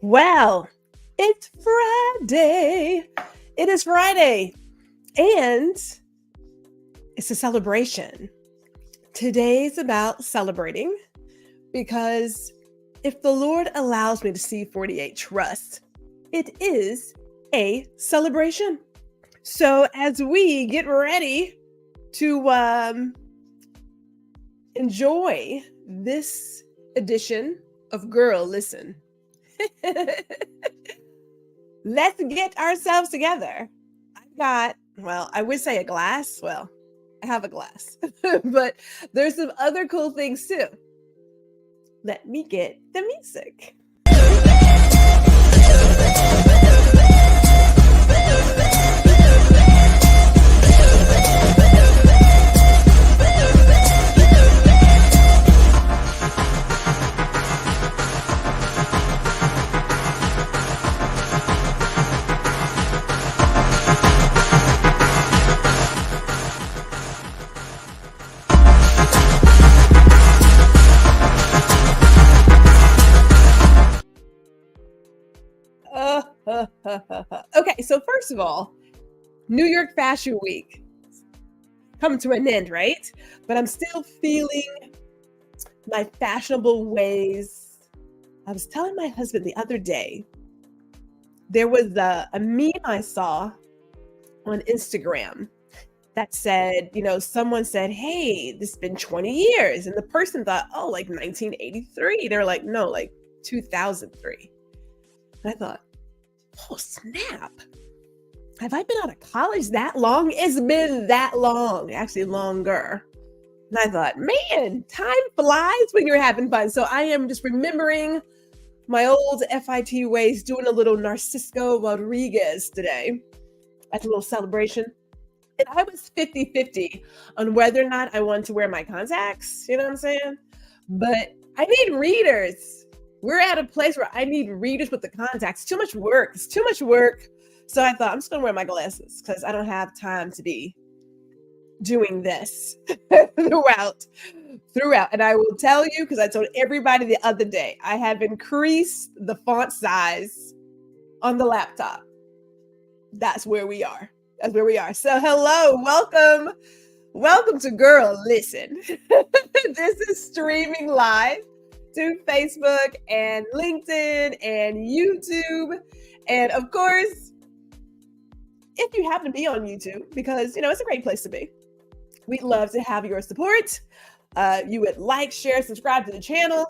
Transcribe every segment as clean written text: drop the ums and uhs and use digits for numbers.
Well, it's Friday. It is Friday, and it's a celebration. Today's about celebrating because if the Lord allows me to see 48 trust, it is a celebration. So as we get ready to enjoy this edition of Guuuuurl Listen, let's get ourselves together. I would say a glass. Well, I have a glass, but there's some other cool things too. Let me get the music. Okay, so first of all, New York Fashion Week come to an end, right? But I'm still feeling my fashionable ways. I was telling my husband the other day, there was a meme I saw on Instagram that said, someone said, hey, this has been 20 years. And the person thought, oh, like 1983. They were like, no, like 2003. And I thought, oh, snap. Have I been out of college that long? It's been that long, actually longer. And I thought, man, time flies when you're having fun. So I am just remembering my old FIT ways, doing a little Narcisco Rodriguez today. That's a little celebration. And I was 50-50 on whether or not I wanted to wear my contacts. You know what I'm saying? But I need readers. We're at a place where I need readers with the contacts. Too much work. It's too much work. So I thought I'm just going to wear my glasses because I don't have time to be doing this throughout. And I will tell you, because I told everybody the other day, I have increased the font size on the laptop. That's where we are. So hello, welcome to Guuuuurl Listen. This is streaming live to Facebook and LinkedIn and YouTube. And of course, if you happen to be on YouTube, because, it's a great place to be. We'd love to have your support. You would like, share, subscribe to the channel,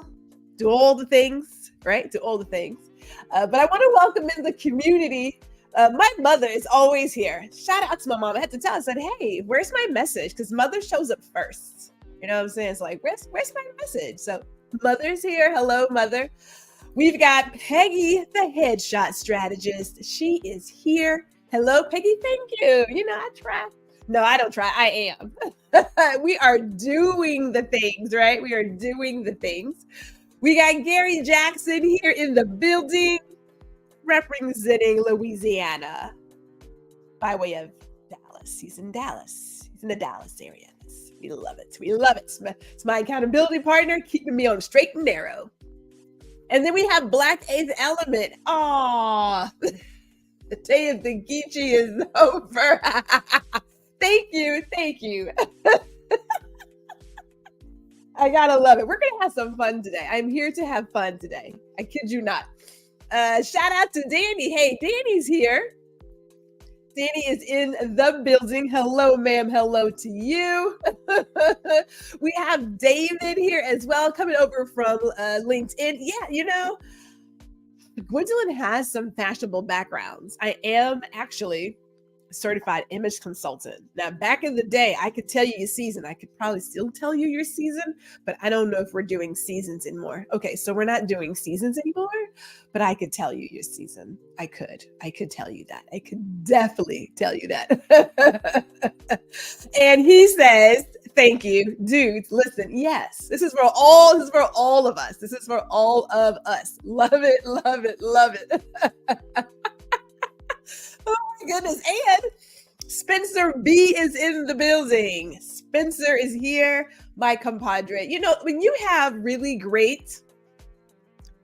do all the things, right? Do all the things. But I want to welcome in the community. My mother is always here. Shout out to my mom. I had to tell her, I said, hey, where's my message? Because mother shows up first. You know what I'm saying? It's like, where's my message? So mother's here. Hello, mother. We've got Peggy, the headshot strategist. She is here. Hello, Peggy. Thank you. I try. No, I don't try. I am. We are doing the things, right? We are doing the things. We got Gary Jackson here in the building, representing Louisiana by way of Dallas. He's in Dallas. He's in the Dallas area. We love it. It's my accountability partner, keeping me on straight and narrow. And then we have Black Eighth Element. Aw, the day of the Geechee is over. Thank you. I gotta love it. We're gonna have some fun today. I'm here to have fun today. I kid you not. Shout out to Danny. Hey, Danny's here. Danny is in the building. Hello, ma'am. Hello to you. We have David here as well, coming over from LinkedIn. Yeah, Gwendolyn has some fashionable backgrounds. I am actually a certified image consultant. Now, back in the day, I could tell you your season. I could probably still tell you your season, but I don't know if we're doing seasons anymore. Okay, so we're not doing seasons anymore, but I could tell you your season. I could tell you that. I could definitely tell you that. And he says, thank you, dudes. Listen, yes, this is for all of us. This is for all of us. Love it. Oh my goodness. And Spencer B is in the building. Spencer is here, my compadre. When you have really great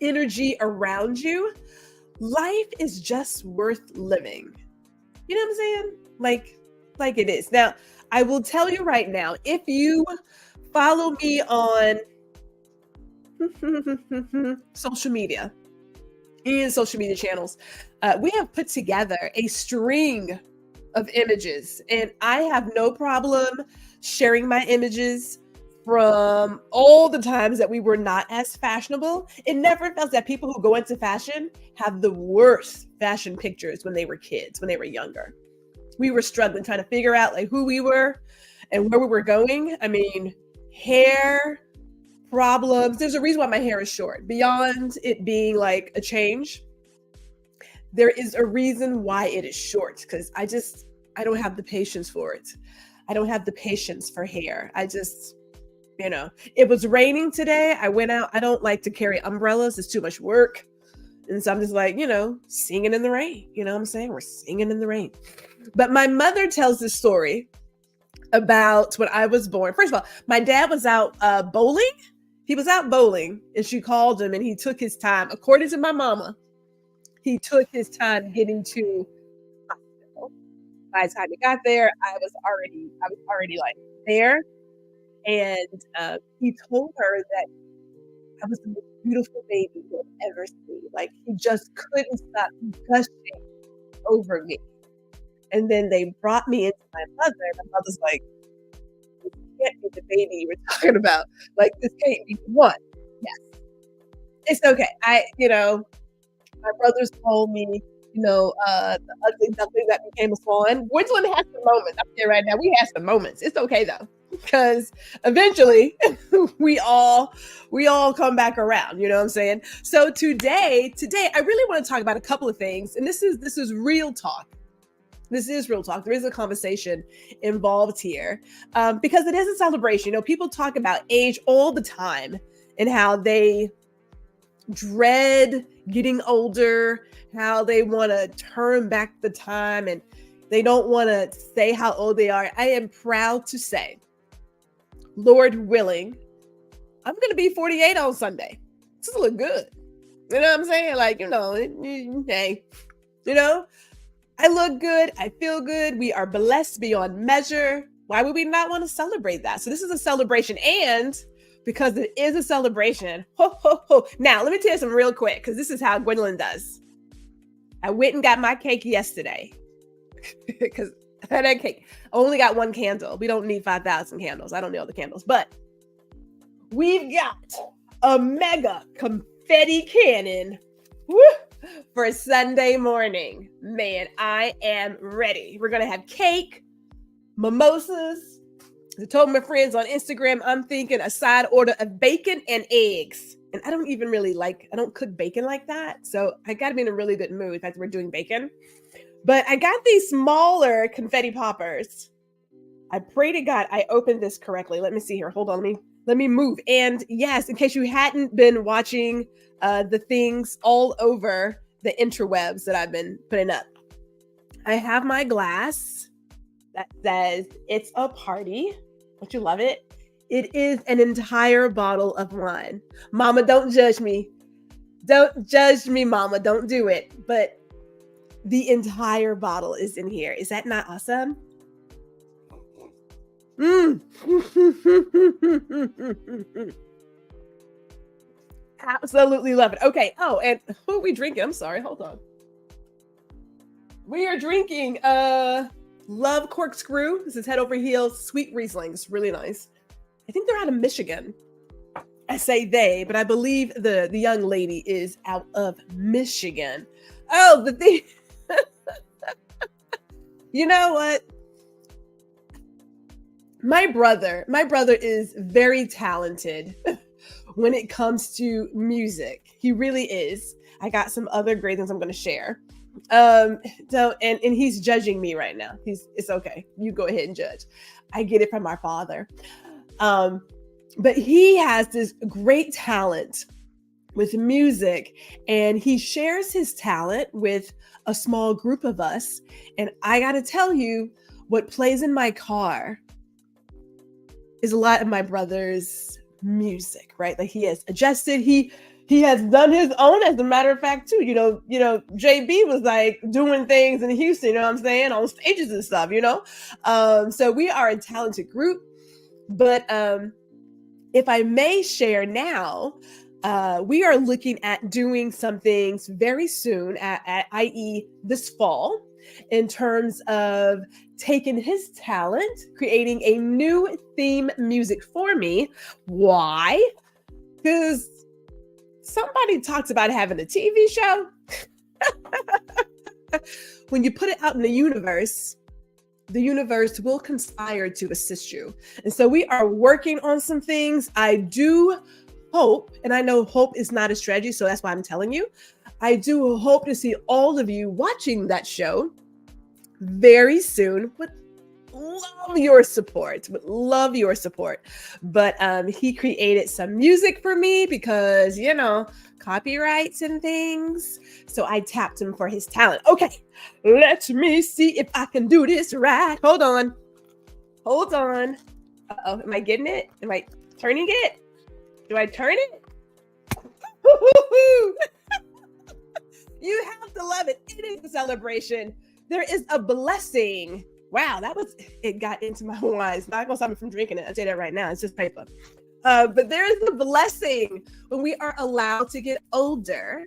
energy around you, life is just worth living. You know what I'm saying? Like it is. Now, I will tell you right now, if you follow me on social media and social media channels, we have put together a string of images, and I have no problem sharing my images from all the times that we were not as fashionable. It never felt that people who go into fashion have the worst fashion pictures when they were kids, when they were younger. We were struggling trying to figure out like who we were and where we were going. I mean, hair problems. There's a reason why my hair is short. Beyond it being like a change, there is a reason why it is short, because I don't have the patience for it. I don't have the patience for hair. It was raining today. I went out. I don't like to carry umbrellas. It's too much work. And so I'm just like, singing in the rain. You know what I'm saying? We're singing in the rain. But my mother tells this story about when I was born. First of all, my dad was out bowling. He was out bowling, and she called him, and he took his time. According to my mama, he took his time getting to hospital. By the time he got there, I was already like there. And he told her that I was the most beautiful baby he had ever seen. Like, he just couldn't stop gushing over me. And then they brought me into my mother. My mother's like, "This can't be the baby you were talking about. Like, this can't be the one." Yes, it's okay. My brothers told me, the ugly duckling that became a swan. Gwendolyn has some moments up there right now. We have some moments. It's okay though, because eventually we all come back around. You know what I'm saying? So today, I really want to talk about a couple of things, and this is real talk. This is real talk. There is a conversation involved here, because it is a celebration. People talk about age all the time and how they dread getting older, how they want to turn back the time, and they don't want to say how old they are. I am proud to say, Lord willing, I'm going to be 48 on Sunday. This look good. You know what I'm saying? Like, hey, I look good. I feel good. We are blessed beyond measure. Why would we not want to celebrate that? So this is a celebration. And because it is a celebration, ho, ho, ho. Now, let me tell you something real quick, because this is how Gwendolyn does. I went and got my cake yesterday because I had a cake. I only got one candle. We don't need 5,000 candles. I don't need all the candles. But we've got a mega confetti cannon. Woo! For Sunday morning. Man, I am ready. We're going to have cake, mimosas. I told my friends on Instagram, I'm thinking a side order of bacon and eggs. And I don't cook bacon like that. So I got to be in a really good mood. In fact, we're doing bacon. But I got these smaller confetti poppers. I pray to God I opened this correctly. Let me see here. Hold on. Let me move. And yes, in case you hadn't been watching the things all over the interwebs that I've been putting up, I have my glass that says it's a party. Don't you love it? It is an entire bottle of wine. Mama, don't judge me. Don't judge me, Mama. Don't do it. But the entire bottle is in here. Is that not awesome? Absolutely love it. Okay. Oh, and who are we drinking? I'm sorry. Hold on. We are drinking Love Corkscrew. This is Head Over Heels Sweet Riesling. It's really nice. I think they're out of Michigan. I say they, but I believe the young lady is out of Michigan. Oh, the thing. You know what? My brother is very talented when it comes to music. He really is. I got some other great things I'm going to share. And he's judging me right now. It's okay. You go ahead and judge. I get it from our father. But he has this great talent with music, and he shares his talent with a small group of us. And I got to tell you, what plays in my car is a lot of my brother's music, right? Like, he has adjusted. He he has done his own, as a matter of fact, too. JB was like doing things in Houston, you know what I'm saying, on stages and stuff, So we are a talented group. But if I may share now, we are looking at doing some things very soon, i.e., this fall, in terms of taking his talent, creating a new theme music for me. Why? Because somebody talks about having a TV show. When you put it out in the universe will conspire to assist you. And so we are working on some things. I do hope, and I know hope is not a strategy, so that's why I'm telling you, I do hope to see all of you watching that show very soon. Would love your support. But he created some music for me because, copyrights and things. So I tapped him for his talent. Okay, let me see if I can do this right. Hold on. Uh-oh, am I getting it? Am I turning it? Do I turn it? You have to love it. It is a celebration. There is a blessing. Wow, it got into my wine. It's not gonna stop me from drinking it. I'll tell you that right now. It's just paper. But there is a blessing when we are allowed to get older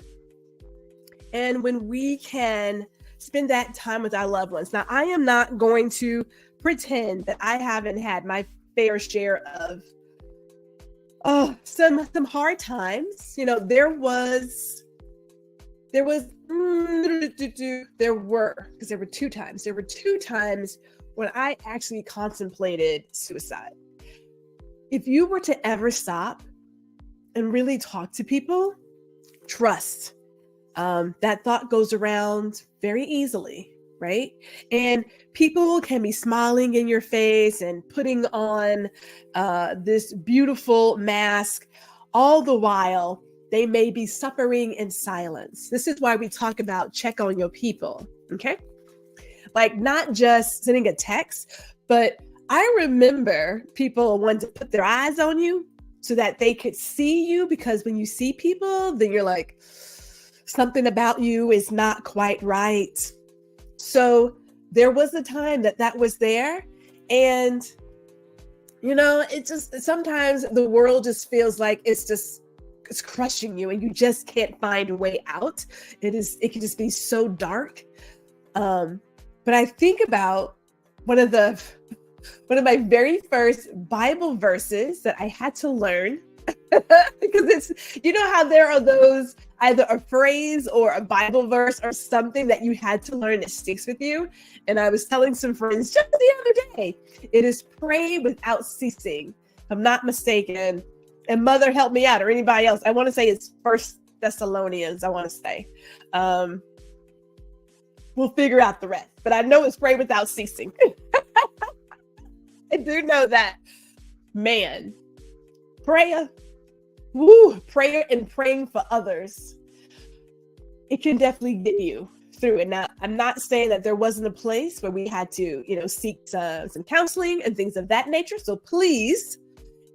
and when we can spend that time with our loved ones. Now, I am not going to pretend that I haven't had my fair share of some hard times. There were two times. There were two times when I actually contemplated suicide. If you were to ever stop and really talk to people, trust. That thought goes around very easily, right? And people can be smiling in your face and putting on this beautiful mask. All the while, they may be suffering in silence. This is why we talk about check on your people, okay? Like not just sending a text, but I remember people wanting to put their eyes on you so that they could see you, because when you see people, then you're like, something about you is not quite right. So there was a time that was there. And, it just, sometimes the world just feels like it's crushing you and you just can't find a way out. It can just be so dark. But I think about one of my very first Bible verses that I had to learn because it's, how there are those, either a phrase or a Bible verse or something that you had to learn that sticks with you. And I was telling some friends just the other day, it is pray without ceasing. If I'm not mistaken. And Mother help me out, or anybody else. I want to say it's 1 Thessalonians, I want to say. We'll figure out the rest. But I know it's pray without ceasing. I do know that. Man, prayer and praying for others, it can definitely get you through it. Now, I'm not saying that there wasn't a place where we had to, seek some counseling and things of that nature. So please,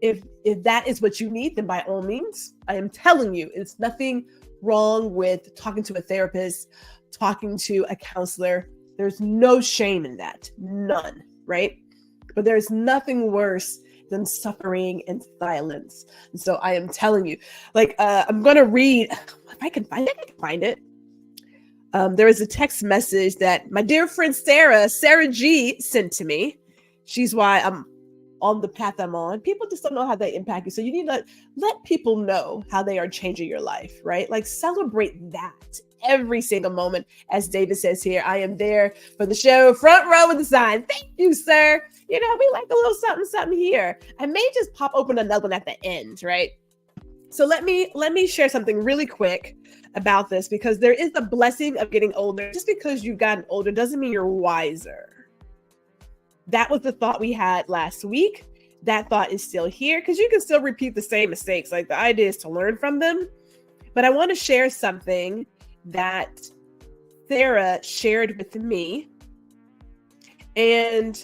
if that is what you need, then by all means, I am telling you, it's nothing wrong with talking to a therapist, talking to a counselor. There's no shame in that. None, right? But there's nothing worse than suffering in silence. And so I am telling you, I'm going to read, if I can find it. There is a text message that my dear friend Sarah G sent to me. She's why I'm on the path I'm on. People just don't know how they impact you. So you need to let people know how they are changing your life, right? Like celebrate that every single moment. As David says here, I am there for the show, front row with the sign. Thank you, sir. We like a little something here. I may just pop open another one at the end, right? So let me share something really quick about this, because there is a blessing of getting older. Just because you've gotten older doesn't mean you're wiser. That was the thought we had last week. That thought is still here, because you can still repeat the same mistakes. Like, the idea is to learn from them. But I want to share something that Sarah shared with me. And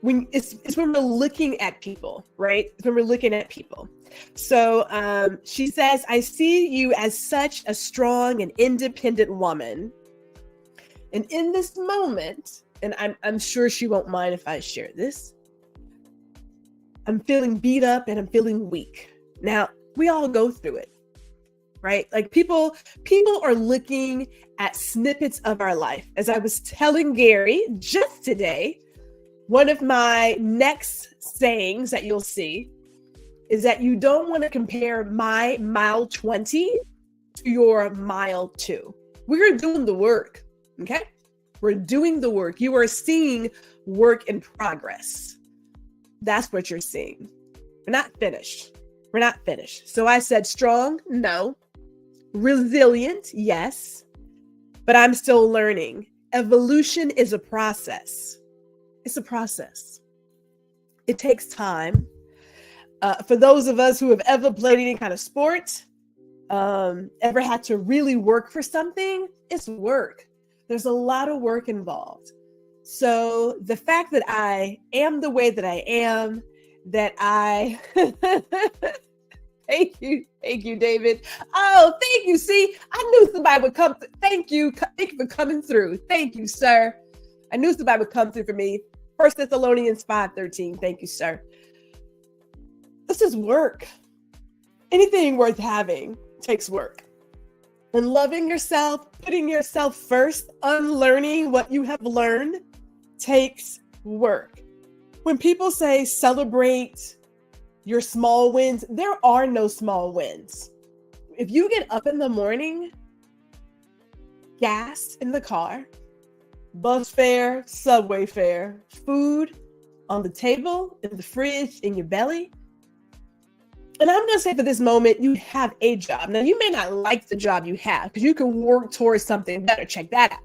it's when we're looking at people, right? It's when we're looking at people. So she says, I see you as such a strong and independent woman. And in this moment, and I'm sure she won't mind if I share this, I'm feeling beat up and I'm feeling weak. Now, we all go through it, right? Like people are looking at snippets of our life. As I was telling Gary just today, one of my next sayings that you'll see is that you don't want to compare my mile 20 to your mile 2. We're doing the work, okay? We're doing the work. You are seeing work in progress. That's what you're seeing. We're not finished. We're not finished. So I said strong, no. Resilient, yes. But I'm still learning. Evolution is a process. It's a process. It takes time. For those of us who have ever played any kind of sport, ever had to really work for something, it's work. There's a lot of work involved. So the fact that I am the way that I am, that I, thank you, David. Oh, thank you. See, I knew somebody would come. Thank you for coming through. Thank you, sir. I knew somebody would come through for me. 1 Thessalonians 5:13. Thank you, sir. This is work. Anything worth having takes work. And loving yourself, putting yourself first, unlearning what you have learned takes work. When people say celebrate your small wins, there are no small wins. If you get up in the morning, gas in the car, bus fare, subway fare, food on the table, in the fridge, in your belly. And I'm going to say for this moment, you have a job. Now, you may not like the job you have because you can work towards something better. Check that out.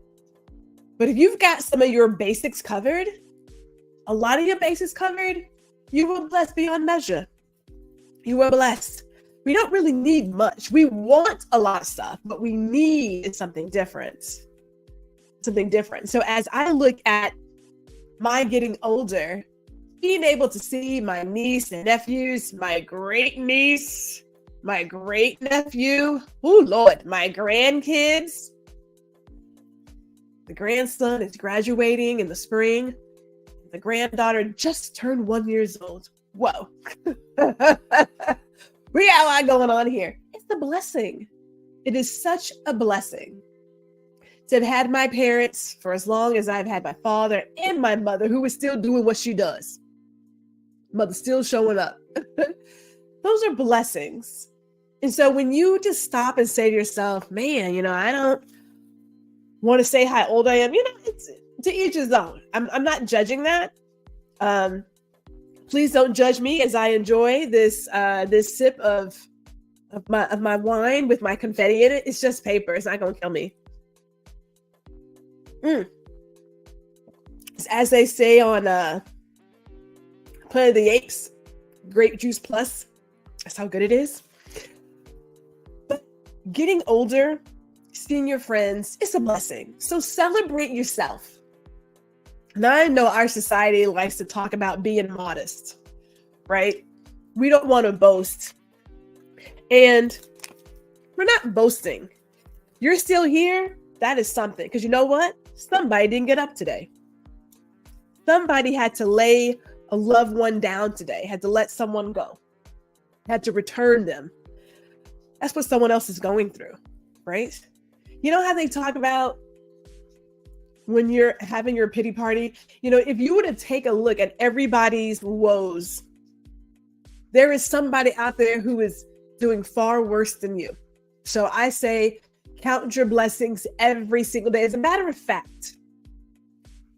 But if you've got some of your basics covered, a lot of your basics covered, you will bless beyond measure. You are blessed. We don't really need much. We want a lot of stuff, but we need something different. Something different. So as I look at my getting older, being able to see my niece and nephews, my great niece, my great nephew, oh Lord, my grandkids. The grandson is graduating in the spring. The granddaughter just turned 1 year old. Whoa. We got a lot going on here. It's a blessing. It is such a blessing to have had my parents for as long as I've had my father and my mother, who is still doing what she does. Mother's still showing up. Those are blessings. And so when you just stop and say to yourself, man, I don't want to say how old I am, it's to each his own. I'm not judging that. Please don't judge me as I enjoy this sip of my wine with my confetti in it. It's just paper. It's not gonna kill me. As they say on Planet of the Apes, grape juice plus. That's how good it is. But getting older, seeing your friends, it's a blessing. So celebrate yourself. Now, I know our society likes to talk about being modest, right? We don't want to boast. And we're not boasting. You're still here. That is something. Because you know what? Somebody didn't get up today. Somebody had to lay a loved one down today, had to let someone go, had to return them. That's what someone else is going through, right? You know how they talk about when you're having your pity party? If you were to take a look at everybody's woes, there is somebody out there who is doing far worse than you. So I say, count your blessings every single day. As a matter of fact,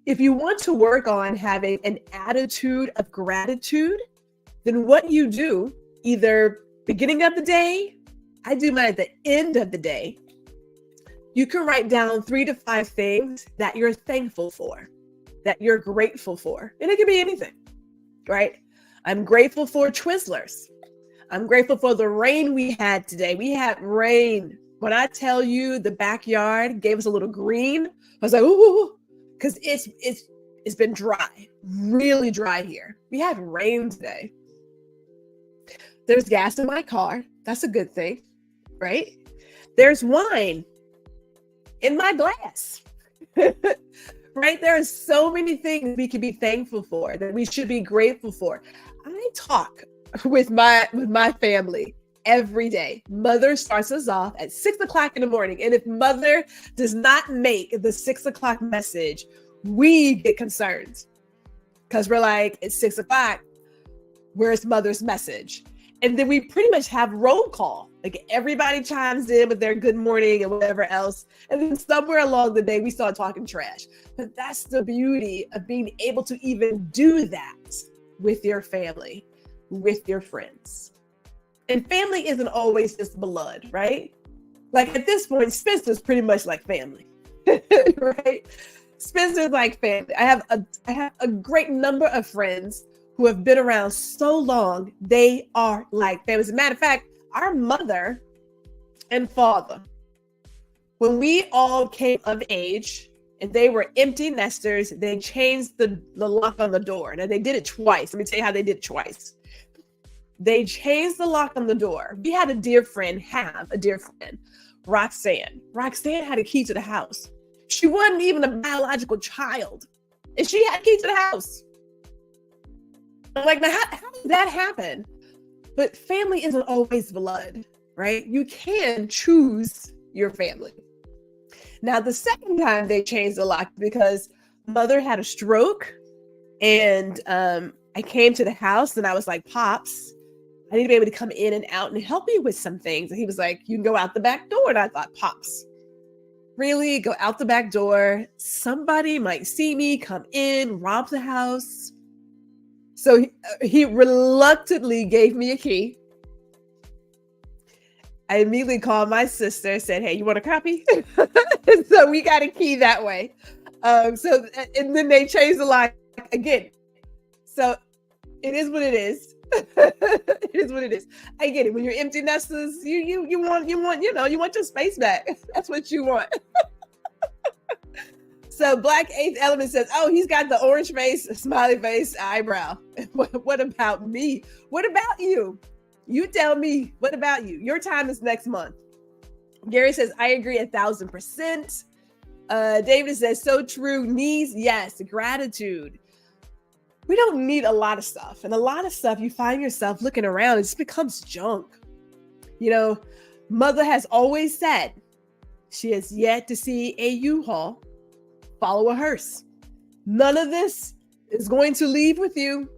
if you want to work on having an attitude of gratitude, then what you do, either beginning of the day, I do mine at the end of the day, you can write down 3 to 5 things that you're thankful for, that you're grateful for. And it can be anything, right? I'm grateful for Twizzlers. I'm grateful for the rain we had today. We had rain. When I tell you the backyard gave us a little green, I was like, ooh, because it's It's been dry, really dry here. We had rain today. There's gas in my car. That's a good thing, right? There's wine in my glass, right? There are so many things we can be thankful for, that we should be grateful for. I talk with my family every day. Mother starts us off at 6 o'clock in the morning. And if mother does not make the 6 o'clock message, we get concerned because we're like, it's 6 o'clock. Where's mother's message? And then we pretty much have roll call. Like everybody chimes in with their good morning and whatever else. And then somewhere along the day, we start talking trash. But that's the beauty of being able to even do that with your family, with your friends. And family isn't always just blood, right? Like at this point, Spencer's pretty much like family, right? Spencer's like family. I have a great number of friends who have been around so long, they are like family. As a matter of fact, our mother and father, when we all came of age and they were empty nesters, they changed the lock on the door. Now they did it twice. Let me tell you how they did it twice. They changed the lock on the door. We had a dear friend, Roxanne. Roxanne had a key to the house. She wasn't even a biological child, and she had a key to the house. I'm like, now how did that happen? But family isn't always blood, right? You can choose your family. Now, the second time they changed the lock because mother had a stroke, and I came to the house and I was like, Pops, I need to be able to come in and out and help you with some things. And he was like, you can go out the back door. And I thought, Pops, really? Go out the back door? Somebody might see me, come in, rob the house. So he reluctantly gave me a key. I immediately called my sister, said, hey, you want a copy? So we got a key that way. And then they changed the lock again. So it is what it is. It is what it is. I get it. When you're empty nesters, you want your space back. That's what you want. So Black Eighth Element says, oh, he's got the orange face, smiley face, eyebrow. What about me? What about you? You tell me, what about you? Your time is next month. Gary says, I agree 1,000%. David says, so true. Needs, yes. Gratitude. We don't need a lot of stuff. And a lot of stuff, you find yourself looking around, it just becomes junk. You know, mother has always said she has yet to see a U-Haul follow a hearse. None of this is going to leave with you.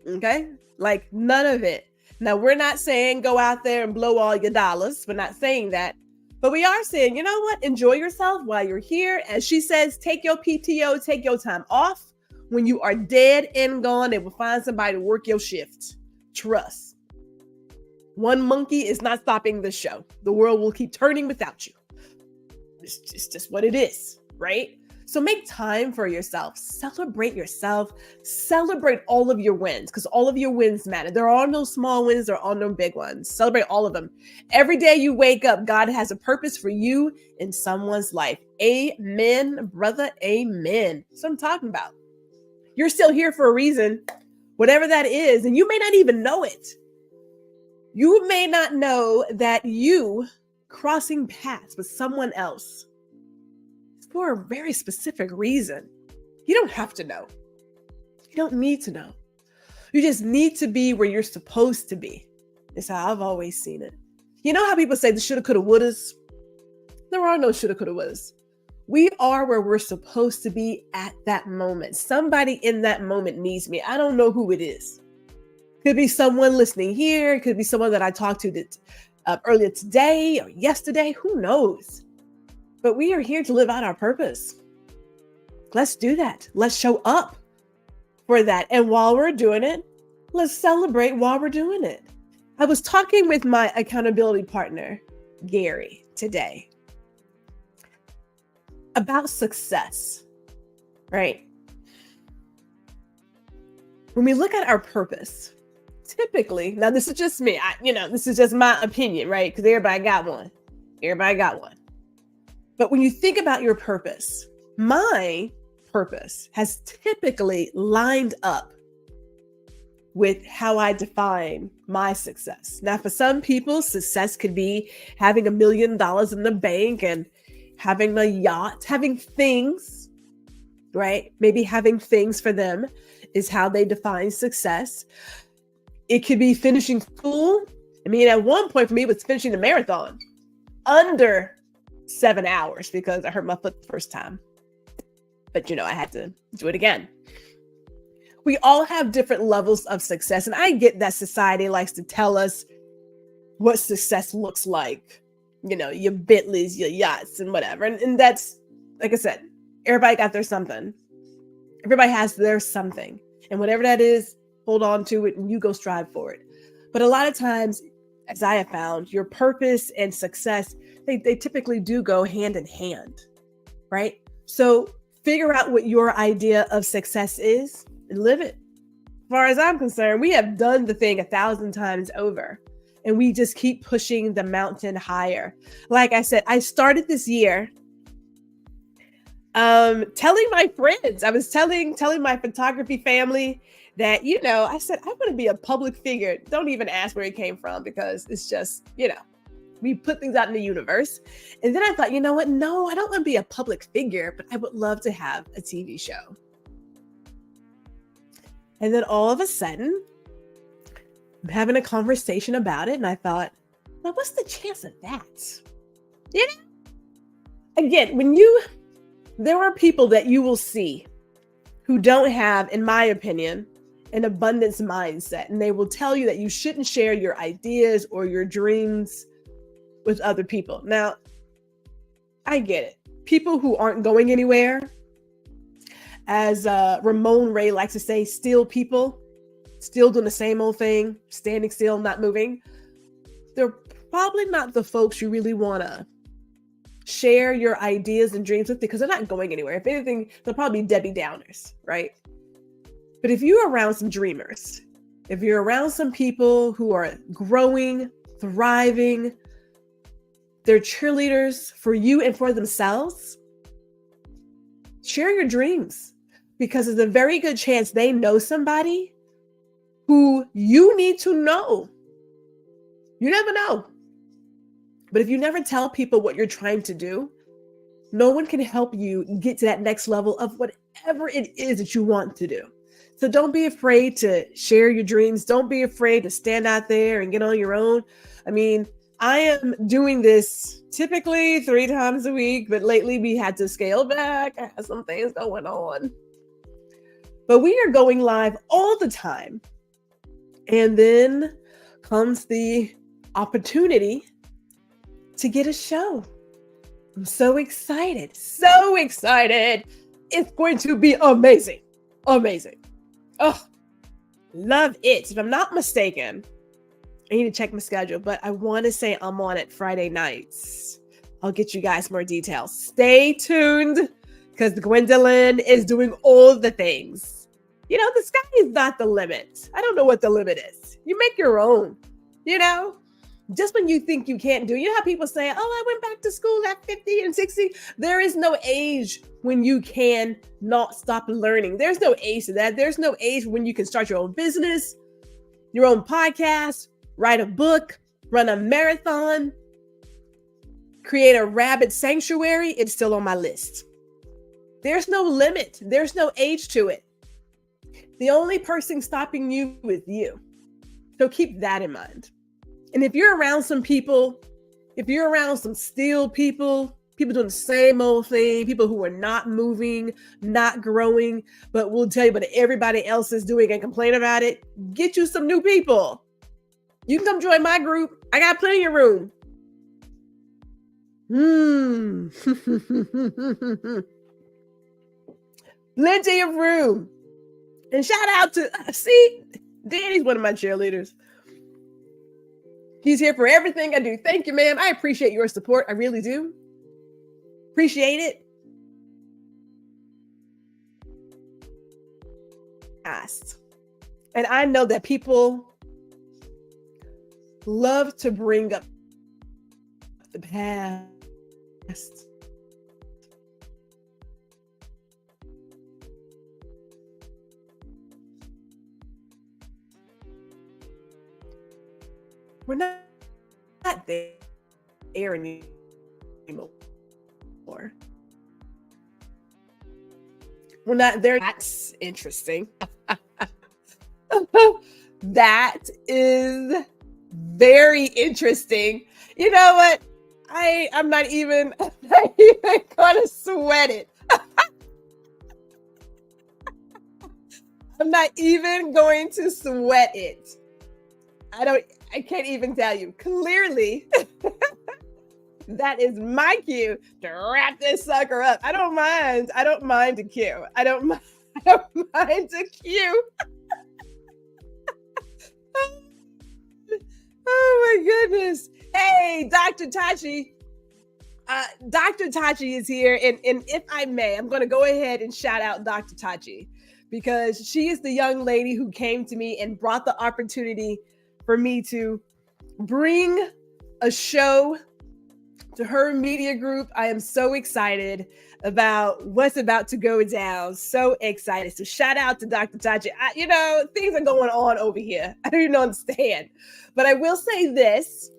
Okay? Like none of it. Now, we're not saying go out there and blow all your dollars. We're not saying that. But we are saying, you know what? Enjoy yourself while you're here. As she says, take your PTO, take your time off. When you are dead and gone, they will find somebody to work your shift. Trust. One monkey is not stopping the show. The world will keep turning without you. It's just what it is, right? So make time for yourself. Celebrate yourself. Celebrate all of your wins, because all of your wins matter. There are no small wins. There are no big ones. Celebrate all of them. Every day you wake up, God has a purpose for you in someone's life. Amen, brother. Amen. That's what I'm talking about. You're still here for a reason, whatever that is, and you may not even know it. You may not know that you crossing paths with someone else is for a very specific reason. You don't have to know. You don't need to know. You just need to be where you're supposed to be. It's how I've always seen it. You know how people say the shoulda, coulda, wouldas? There are no shoulda, coulda, wouldas. We are where we're supposed to be at that moment. Somebody in that moment needs me. I don't know who it is. Could be someone listening here. It could be someone that I talked to earlier today or yesterday. Who knows? But we are here to live out our purpose. Let's do that. Let's show up for that. And while we're doing it, let's celebrate while we're doing it. I was talking with my accountability partner, Gary, today, about success, right? When we look at our purpose, typically, now this is just me, this is just my opinion, right? Because everybody got one. Everybody got one. But when you think about your purpose, mine purpose has typically lined up with how I define my success. Now, for some people, success could be having $1 million in the bank and having a yacht, having things, right? Maybe having things for them is how they define success. It could be finishing school. I mean, at one point for me, it was finishing the marathon under 7 hours because I hurt my foot the first time. But, I had to do it again. We all have different levels of success. And I get that society likes to tell us what success looks like. Your Bentleys, your yachts, and whatever. And that's, like I said, everybody got their something. Everybody has their something. And whatever that is, hold on to it and you go strive for it. But a lot of times, as I have found, your purpose and success, they typically do go hand in hand, right? So figure out what your idea of success is and live it. As far as I'm concerned, we have done the thing 1,000 times over and we just keep pushing the mountain higher. Like I said, I started this year telling my friends, I was telling my photography family that, I said, I want to be a public figure. Don't even ask where it came from because it's just, we put things out in the universe. And then I thought, you know what? No, I don't want to be a public figure, but I would love to have a TV show. And then all of a sudden, I'm having a conversation about it. And I thought, well, what's the chance of that? Again, there are people that you will see who don't have, in my opinion, an abundance mindset. And they will tell you that you shouldn't share your ideas or your dreams with other people. Now, I get it. People who aren't going anywhere, as Ramon Ray likes to say, still people, still doing the same old thing, standing still, not moving. They're probably not the folks you really want to share your ideas and dreams with because they're not going anywhere. If anything, they'll probably be Debbie Downers, right? But if you're around some dreamers, if you're around some people who are growing, thriving, they're cheerleaders for you and for themselves, share your dreams because there's a very good chance they know somebody who you need to know. You never know. But if you never tell people what you're trying to do, no one can help you get to that next level of whatever it is that you want to do. So don't be afraid to share your dreams. Don't be afraid to stand out there and get on your own. I mean, I am doing this typically 3 times a week, but lately we had to scale back. I had some things going on. But we are going live all the time. And then comes the opportunity to get a show. I'm so excited. So excited. It's going to be amazing. Amazing. Oh, love it. If I'm not mistaken, I need to check my schedule, but I want to say I'm on it Friday nights. I'll get you guys more details. Stay tuned because Gwendolyn is doing all the things. The sky is not the limit. I don't know what the limit is. You make your own, just when you think you can't do it. You know how people say, oh, I went back to school at 50 and 60. There is no age when you can not stop learning. There's no age to that. There's no age when you can start your own business, your own podcast, write a book, run a marathon, create a rabbit sanctuary. It's still on my list. There's no limit. There's no age to it. The only person stopping you is you. So keep that in mind. And if you're around some people, if you're around some still people doing the same old thing, people who are not moving, not growing, but will tell you what everybody else is doing and complain about it, get you some new people. You can come join my group. I got plenty of room. Plenty of room. And shout out to, Danny's one of my cheerleaders. He's here for everything I do. Thank you, ma'am. I appreciate your support. I really do. Appreciate it. And I know that people love to bring up the past. We're not there anymore. We're not there. That's interesting. That is very interesting. You know what? I'm not even gonna sweat it. I'm not even going to sweat it. I can't even tell you. Clearly, that is my cue to wrap this sucker up. I don't mind the cue. I don't mind the cue. Oh my goodness. Hey, Dr. Tachi. Dr. Tachi is here. And if I may, I'm going to go ahead and shout out Dr. Tachi because she is the young lady who came to me and brought the opportunity for me to bring a show to her media group. I am so excited about what's about to go down. So excited. So shout out to Dr. Tachi. Things are going on over here. I don't even understand. But I will say this,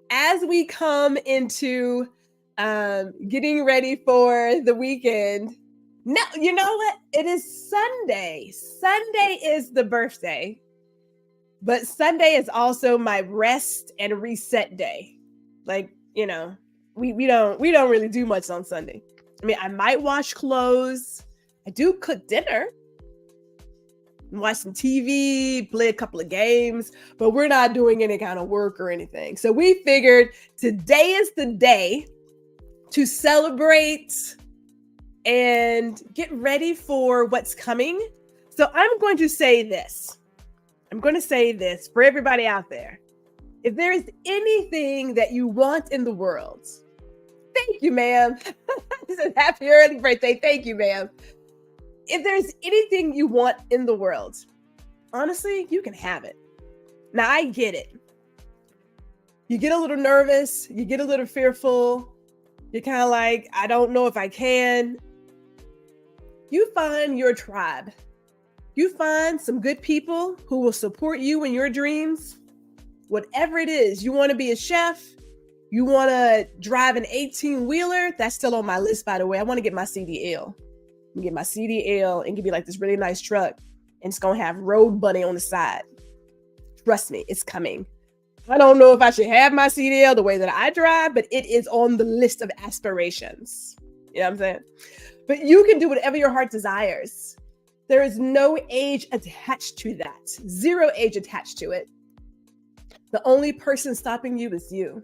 as we come into getting ready for the weekend. No, you know what? It is Sunday. Sunday is the birthday. But Sunday is also my rest and reset day. Like, we don't really do much on Sunday. I mean, I might wash clothes. I do cook dinner, watch some TV, play a couple of games, but we're not doing any kind of work or anything. So we figured today is the day to celebrate and get ready for what's coming. So I'm going to say this. For everybody out there. If there is anything that you want in the world, thank you, ma'am. This is happy early birthday. Thank you, ma'am. If there's anything you want in the world, honestly, you can have it. Now, I get it. You get a little nervous. You get a little fearful. You're kind of like, I don't know if I can. You find your tribe. You find some good people who will support you in your dreams. Whatever it is, you want to be a chef, you want to drive an 18-wheeler, that's still on my list, by the way. I want to get my CDL. Get my CDL and give me like this really nice truck, and it's going to have Road Bunny on the side. Trust me, it's coming. I don't know if I should have my CDL the way that I drive, but it is on the list of aspirations. You know what I'm saying? But you can do whatever your heart desires. There is no age attached to that. Zero age attached to it. The only person stopping you is you,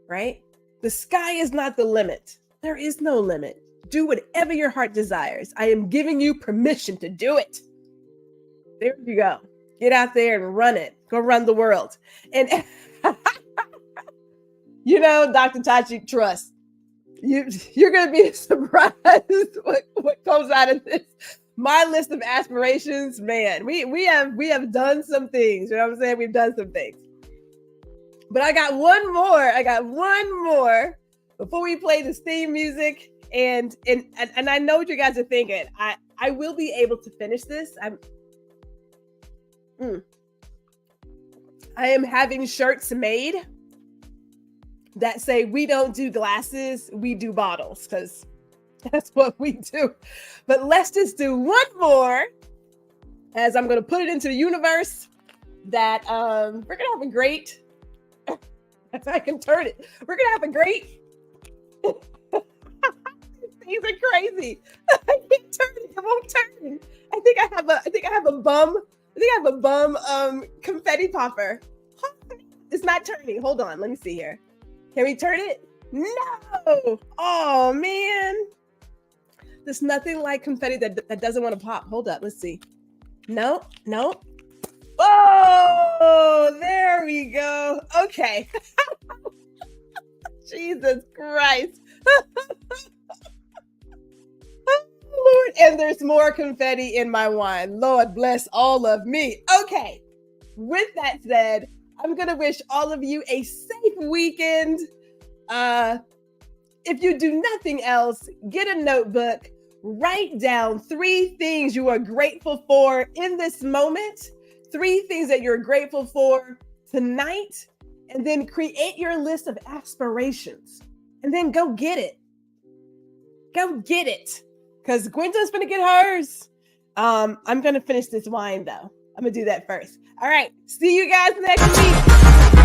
right? The sky is not the limit. There is no limit. Do whatever your heart desires. I am giving you permission to do it. There you go. Get out there and run it. Go run the world. And Dr. Tachi, trust. You're going to be surprised what comes out of this. My list of aspirations, man, we have done some things. You know what I'm saying? We've done some things. But I got one more before we play this theme music. And I know what you guys are thinking. I will be able to finish this. I am having shirts made that say we don't do glasses, we do bottles, because that's what we do. But let's just do one more, as I'm going to put it into the universe that we're going to have a great, if I can turn it, we're going to have a great, these are crazy. I can't turn it. It won't turn. I think I have a bum confetti popper. It's not turning. Hold on. Let me see here. Can we turn it? No. Oh man. There's nothing like confetti that doesn't want to pop. Hold up. Let's see. No. Oh, there we go. Okay. Jesus Christ. Lord, and there's more confetti in my wine. Lord bless all of me. Okay. With that said, I'm going to wish all of you a safe weekend. If you do nothing else, get a notebook, write down 3 things you are grateful for in this moment, 3 things that you're grateful for tonight, and then create your list of aspirations and then go get it. Go get it. Because Gwendolyn's going to get hers. I'm going to finish this wine though. I'm going to do that first. All right. See you guys next week.